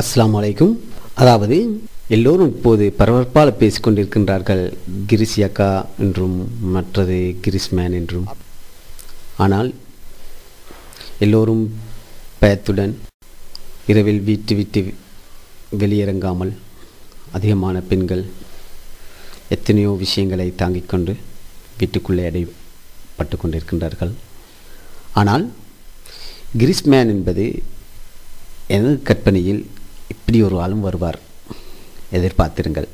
அஸ்ஸலாமு அலைக்கும். அதாவது எல்லோரும் இப்போது பரபரப்பால் பேசிக்கொண்டிருக்கின்றார்கள் கிரிசியாக்கா என்றும் மற்றது கிரிஸ்மேன் என்றும். ஆனால் எல்லோரும் பயத்துடன் இரவில் வீட்டு விட்டு வெளியிறங்காமல் அதிகமான பெண்கள் எத்தனையோ விஷயங்களை தாங்கிக் கொண்டு வீட்டுக்குள்ளே அடைப்பட்டு கொண்டிருக்கின்றார்கள். ஆனால் கிரிஸ்மேன் என்பது எனது கற்பனையில் இப்படி ஒரு ஆளும் வருவார், எதிர்பார்த்திருங்கள்.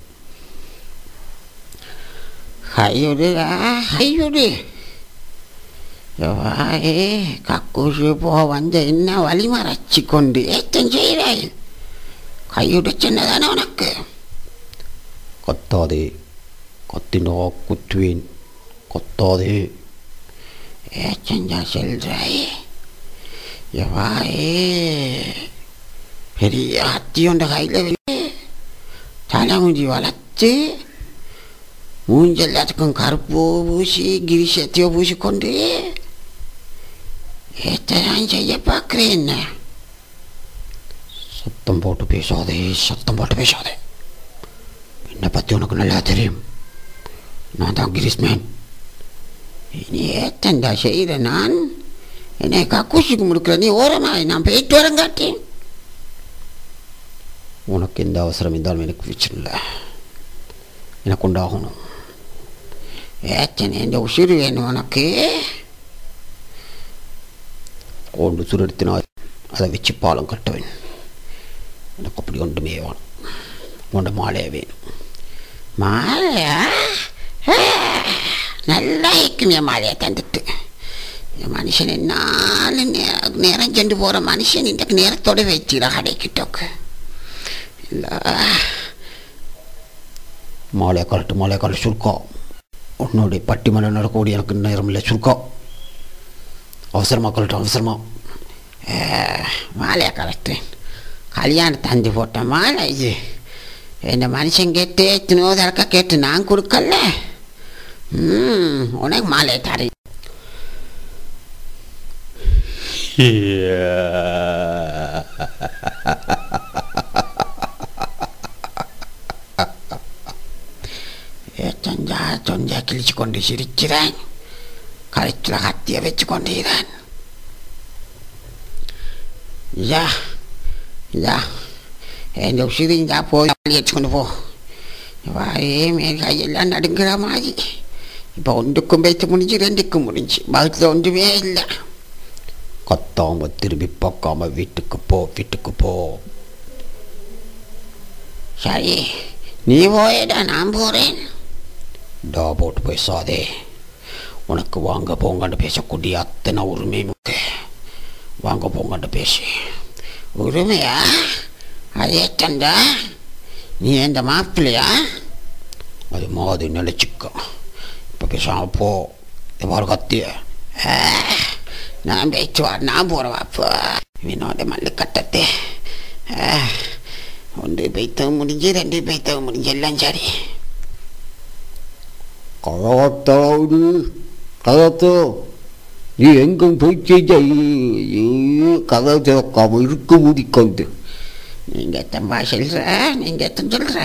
கக்கூசு வந்த என்ன வழி மறைச்சி கொண்டு ஏத்தம் செய்கிறாய்? கையுட சின்னதானே உனக்கு? கொத்தாதே, கொத்தினோ குத்துவேன், கொத்தாதே. ஏச்சஞ்சா செல்றாய் எவாயே பெரிய அத்தி உண்ட கையில் தலைமுஞ்சி வளர்த்து மூஞ்செல்லாத்துக்கும் கருப்போ பூசி கிரிசத்தையோ பூசிக்கொண்டு ஏத்தான் செய்ய பார்க்குறேன். என்ன சத்தம் போட்டு பேசாதே, சத்தம் போட்டு பேசாதே. என்னை பற்றி உனக்கு நல்லா தெரியும். நான் தான் கிரிஸ்மேன். இனி ஏத்தண்டா செய்கிற நான் என்னை கக்கூசிக்கு முடுக்கிற நீ ஓரமாய் நான் போயிட்டு வரங்காட்டேன். உனக்கு எந்த அவசரம் இருந்தாலும் எனக்கு பிரச்சனை இல்லை, எனக்கு உண்டாகணும். ஏத்தனை இந்த உசுறு வேணும் உனக்கு. கொண்டு சுருத்தினால் அதை வச்சு பாலம் கட்டுவேன். எனக்கு அப்படி ஒன்றுமே வேணும். கொண்ட மாலையே வேணும். மாலையா? நல்லா இருக்குமே மாலையை தந்துட்டு. என் மனுஷன் என்னாலும் நேரம் சென்று போகிற மனுஷன் இன்றைக்கு நேரத்தோடு வச்சுடா கடைக்கிட்டோக்கு. இல்லை மாலையை கலட்டு சுருக்கா. உன்னுடைய பட்டி மலை நடக்கக்கூடிய எனக்கு நேரம் இல்லை, சுருக்கா. அவசரமாக கலட்டு, அவசரமாக. மாலையை கலட்டேன். கல்யாணம் தந்து போட்ட மாலை இது. இந்த மனுஷன் கேட்டு எத்தனையோ தரக்கா கேட்டு நான் கொடுக்கல. உனக்கு மாலையை தரேன். சொஞ்சா சொஞ்சா கிழிச்சு கொண்டு சிரிக்கிறான். கழுத்தில் கத்தியை வச்சு கொண்டிருக்கிறான். ஐயா ஐயா என் உசிரிஞ்சா போய் வச்சுக்கொண்டு போ. வாயே மேல் கையெல்லாம் நடுங்கிற மாதிரி. இப்போ ஒன்றுக்கும் வைத்து முடிஞ்சு, ரெண்டுக்கும் முடிஞ்சு, பகுத்தில் ஒன்றுமே இல்லை. கத்தாம திரும்பி பார்க்காம வீட்டுக்கு போ, வீட்டுக்கு போ. சரி நீ போயடா, நான் போகிறேன். டா போட்டு பேசாதே. உனக்கு வாங்க போங்கன்னு பேசக்கூடிய அத்தனை உரிமை முக்கு. வாங்க போங்கன்னு பேசி. உரிமையா? அதே தண்டா நீ எந்த மாப்பிள்ளையா? அது மாதிரி நினைச்சிக்க. இப்போ பேசாம போ. எவ்வாறு கத்திய? நான் போயிட்டு வர, நான் போகிறவாப்போ. வினோத மல்லு கட்டத்தை ஒன்று பைத்தவ முடிஞ்சு, ரெண்டு பைத்தவ முடிஞ்சு, எல்லாம் சரி. கதாத்தாவது கதாத்தோ, நீ எங்கும் போய் செய்ய கதை திறக்காம இருக்க மூடிக்கொண்டு. நீங்கள் எத்தம்பா சொல்கிற, நீங்கள் எத்தனை சொல்கிற?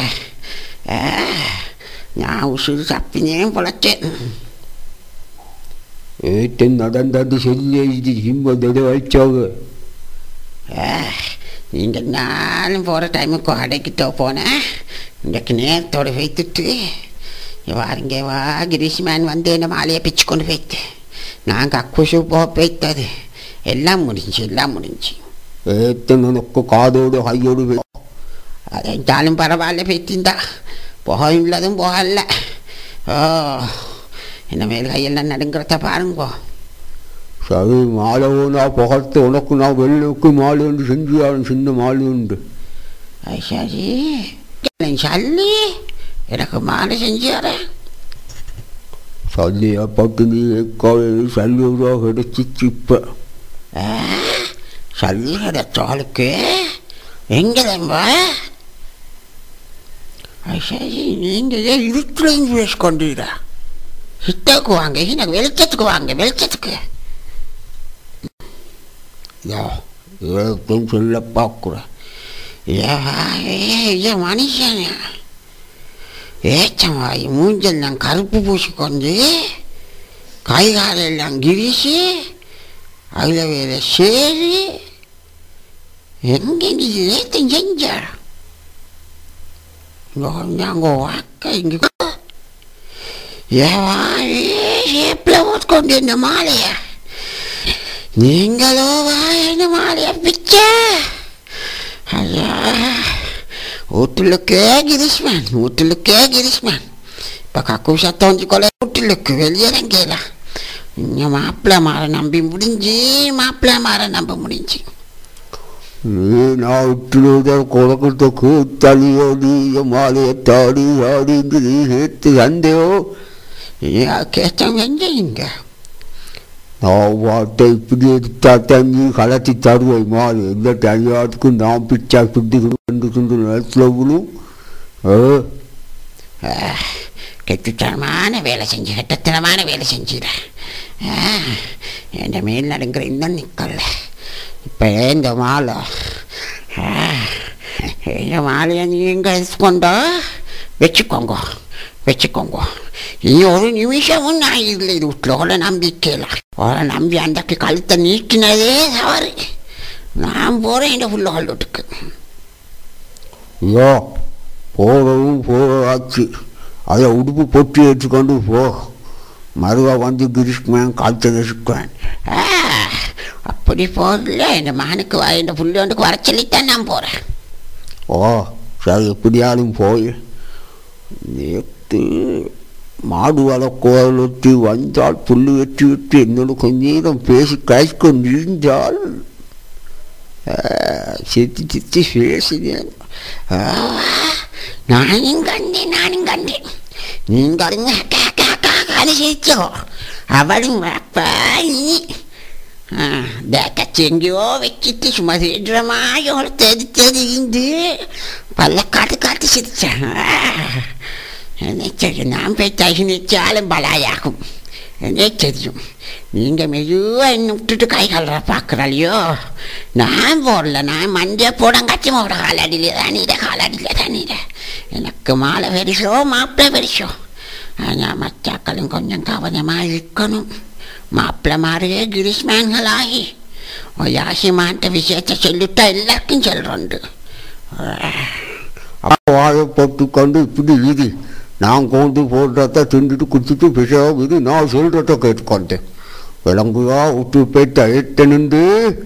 நான் உசுறு தப்பினேன் பொழைச்சேன். ஏற்றம் நடந்தது சொல்லி சிம்மதை வச்சாங்க. நீங்கள் நாளும் போகிற டைமுக்கு அடைக்கிட்டோ போனேன். இன்றைக்கு நேரத்தோடு வைத்துட்டு வாருங்க வா கிரீஷ்மேன் வந்து என்ன மாலையை பிச்சு கொண்டு போய்த்து. நான் கக்கூசு போய்த்தது. எல்லாம் முடிஞ்சு, எல்லாம் முடிஞ்சு. ஏற்றம் உனக்கு காதோடு கையோடு அதைத்தாலும் பரவாயில்ல போய்த்திருந்தா. போக உள்ளதும் போகல. ஓ என்ன மேல் கையெல்லாம் நடுங்கிறத பாருங்கோ. சரி மாலவோ நான் புகழ்த்து உனக்கு நான் வெள்ளுக்கு மாலை உண்டு செஞ்சாலும் சின்ன மாலை உண்டு. சரி சொல்லி எனக்கு மாலை செஞ்சார. சல்லியா பட்டு நீ சல்லியாக கிடைச்சிச்சு. இப்போ சல்லி கிடைச்சாளுக்கு எங்கேம்பா? சரி நீங்கள் ஏன் இருட்டுலையும் பேசிக்கொண்டீரா? ஹிட்டாக்கு வாங்க, எனக்கு வெளிச்சத்துக்கு வாங்க, வெளிச்சத்துக்கு. யா ஏன் சொல்ல பார்க்குறேன். மனுஷன் ஏச்சமாயி மூஞ்செல்லாம் கருப்பு பூசிக்கொண்டு கை காலெல்லாம் கிரிசி அதில் வேற சேரி எங்கே நேற்று செஞ்சார் அங்கே வாக்க இங்கே ஏப்பில் ஓட்கொண்டு இந்த மாலைய நீங்களோ என்ன மாலைய பிச்ச ஐயா வீட்டுலுக்கே கிரிஷ்மன் இப்போ கக்கு சத்தம் கொலை வீட்டுலுக்கு வெளியே கேலாம் இன்னும் மாப்பிள்ளை மாற நம்பி முடிஞ்சு நான் விட்டுத கொலக்கத்துக்கு தலியோடி மாலையை தாடி ஆடிங்கிறது சேர்த்து சந்தையோ கேட்டோம் செஞ்சீங்க நான் வாட்டை இப்படி எடுத்தா தண்ணி கலத்தி தருவேன் மாலை எந்த தனியாத்துக்கு நான் பிச்சா பிடிக்கிட்டு நேரத்தில் விழும் கெட்டுத்தனமான வேலை செஞ்சிடறேன் என் மேல் நடுங்கிற இன்னும் நிற்கல இப்போ இந்த மாலை இந்த மாலையை நீங்கள் கொண்டோ வச்சுக்கோங்க இனி ஒரு நிமிஷமும் நான் இல்லை இது வீட்டில் நம்பி அந்தக்கு கழுத்தை நீக்கினதே தவறு நான் போகிறேன் இந்த புள்ளகள் வீட்டுக்கு ஐயோ போகிறவும் போகிறாச்சு அதை உடுப்பு பொட்டி எடுத்துக்கொண்டு போ மறுவா வந்து கிரிஷ்மன் கழுத்தை நெசுக்குவேன் அப்படி போகல இந்த மகனுக்கு இந்த புள்ளோண்டுக்கு வர சொல்லித்தான் நான் போகிறேன் சரி எப்படியாலும் போய் நேற்று மாடு வளர்க்கோலத்தி வந்தால் புல்லு வெட்டி விட்டு என்னோட கொஞ்ச நேரம் பேசி கழிக்கொண்டிருந்தால் சித்தி பேசினேன் நானும் கண்டேன் நீங்களும் சிரிச்சோ அவளும் எங்கேயோ வச்சுட்டு சும்மா சீக்கிரமாக தெரிந்து பல்ல காட்டு சிரிச்சேன் சரி நான் போய் தகினிச்சாலும் பலாயாகும் என்னே தெரியும் நீங்கள் மெதுவாக என்ன விட்டுட்டு கை கால்ற பார்க்குறாளியோ நான் போடல நான் மஞ்சள் போடங்காச்சி போட காலடியில் தானே எனக்கு மாலை பெருசோ மாப்பிள்ளை பெருசோ ஆனால் மச்சாக்களும் கொஞ்சம் கவனமாக இருக்கணும் மாப்பிள்ளை மாதிரியே கிரிஷ்மேன்களாகி யாசிமான்ட்ட விஷயத்தை சொல்லிட்டா எல்லாருக்கும் சொல்கிறோண்டு வாழை போட்டுக்கொண்டு இப்படி இது நான் கொண்டு போடுறத திண்டுட்டு குடிச்சிட்டு பிசாவு இது நான் சொல்கிறத கேட்டுக்கொண்டேன் விலங்குவா விட்டு போயிட்டு அழைத்து நின்று